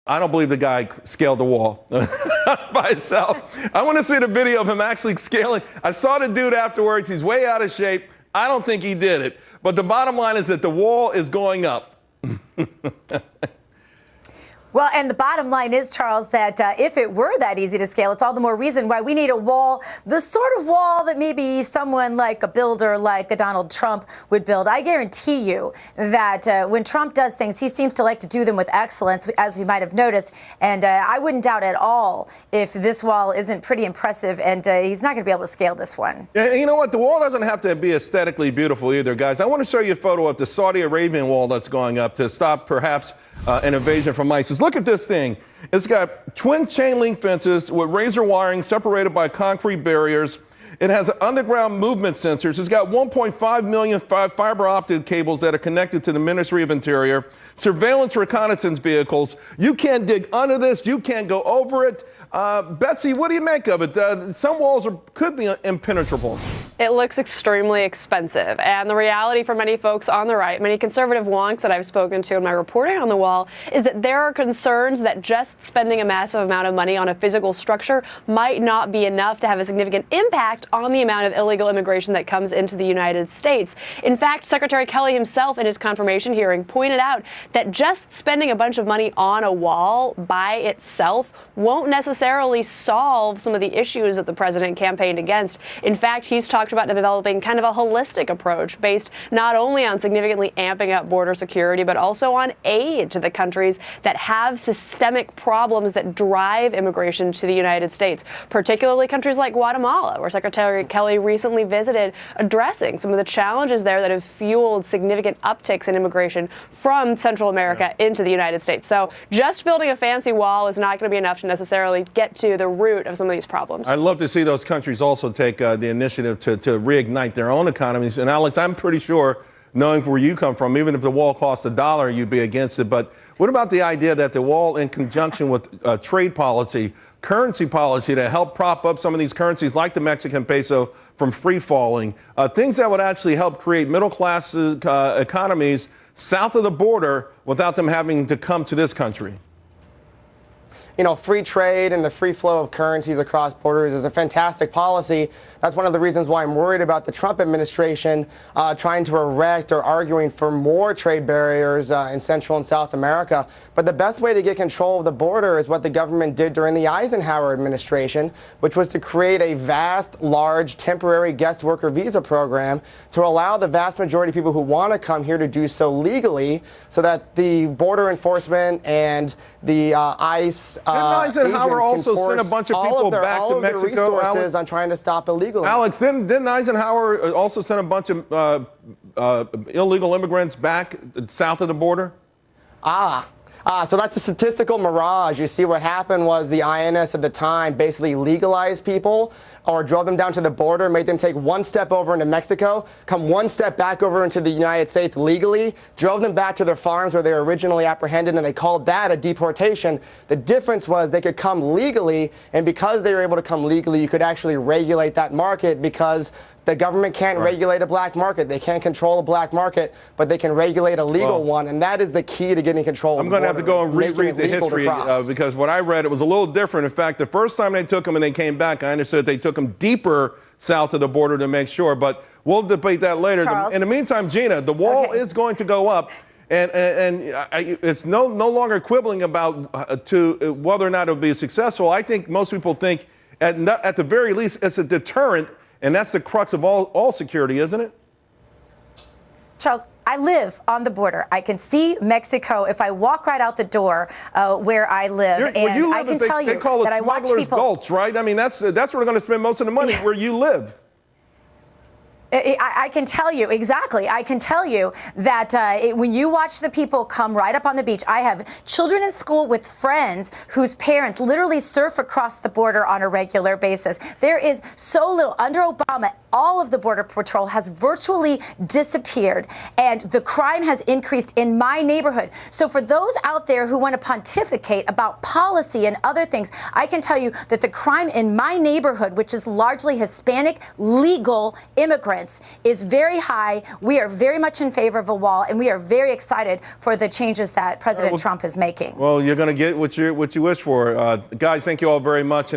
I don't believe the guy scaled the wall by himself. I want to see the video of him actually scaling. I saw the dude afterwards. He's way out of shape. I don't think he did it. But the bottom line is that the wall is going up. Well, and the bottom line is, Charles, that if it were that easy to scale, it's all the more reason why we need a wall, the sort of wall that maybe someone like a builder like a Donald Trump would build. I guarantee you that when Trump does things, he seems to like to do them with excellence, as you might have noticed. And I wouldn't doubt at all if this wall isn't pretty impressive, and he's not going to be able to scale this one. Yeah, you know what? The wall doesn't have to be aesthetically beautiful either, guys. I want to show you a photo of the Saudi Arabian wall that's going up to stop perhaps an invasion from ISIS. Look at this thing. It's got twin chain link fences with razor wiring separated by concrete barriers. It has underground movement sensors. It's got 1.5 million fiber optic cables that are connected to the Ministry of Interior. Surveillance reconnaissance vehicles. You can't dig under this. You can't go over it. Betsy, what do you make of it? Some walls could be impenetrable. It looks extremely expensive. And the reality for many folks on the right, many conservative wonks that I've spoken to in my reporting on the wall, is that there are concerns that just spending a massive amount of money on a physical structure might not be enough to have a significant impact on the amount of illegal immigration that comes into the United States. In fact, Secretary Kelly himself in his confirmation hearing pointed out that just spending a bunch of money on a wall by itself won't necessarily solve some of the issues that the president campaigned against. In fact, he's talked about developing kind of a holistic approach based not only on significantly amping up border security, but also on aid to the countries that have systemic problems that drive immigration to the United States, particularly countries like Guatemala, where Secretary Kelly recently visited, addressing some of the challenges there that have fueled significant upticks in immigration from Central America into the United States. So just building a fancy wall is not going to be enough to necessarily get to the root of some of these problems. I'd love to see those countries also take the initiative to reignite their own economies. And Alex, I'm pretty sure, knowing where you come from, even if the wall cost $1, you'd be against it. But what about the idea that the wall, in conjunction with trade policy, currency policy, to help prop up some of these currencies like the Mexican peso from free falling, things that would actually help create middle class economies south of the border without them having to come to this country? You know, free trade and the free flow of currencies across borders is a fantastic policy. That's one of the reasons why I'm worried about the Trump administration trying to erect or arguing for more trade barriers in Central and South America. But the best way to get control of the border is what the government did during the Eisenhower administration, which was to create a vast, large, temporary guest worker visa program to allow the vast majority of people who want to come here to do so legally, so that the border enforcement and the ICE Didn't Eisenhower also send a bunch of people back to Mexico, Alex? On trying to stop illegal. Alex, didn't Eisenhower also send a bunch of illegal immigrants back south of the border? So that's a statistical mirage. You see, what happened was the INS at the time basically legalized people or drove them down to the border, made them take one step over into Mexico, come one step back over into the United States legally, drove them back to their farms where they were originally apprehended, and they called that a deportation. The difference was they could come legally, and because they were able to come legally, you could actually regulate that market, because the government can't regulate a black market. They can't control a black market, but they can regulate a legal one, and that is the key to getting control of the border. I'm going to have to go and reread the history because what I read, it was a little different. In fact, the first time they took them and they came back, I understood they took them deeper south of the border to make sure, but we'll debate that later. Charles? In the meantime, Gina, the wall is going to go up. And it's no longer quibbling about to whether or not it'll be successful. I think most people think at the very least it's a deterrent. And that's the crux of all security, isn't it? Charles, I live on the border. I can see Mexico if I walk right out the door where I live. And I can tell you that I watch people. Gulch, right? I mean, that's where they're going to spend most of the money, where you live. I can tell you, exactly. I can tell you that when you watch the people come right up on the beach, I have children in school with friends whose parents literally surf across the border on a regular basis. There is so little. Under Obama, all of the Border Patrol has virtually disappeared, and the crime has increased in my neighborhood. So for those out there who want to pontificate about policy and other things, I can tell you that the crime in my neighborhood, which is largely Hispanic legal immigrants, tolerance is very high. We are very much in favor of a wall, and we are very excited for the changes that President Trump is making. Well, you're going to get what you wish for. Guys, thank you all very much.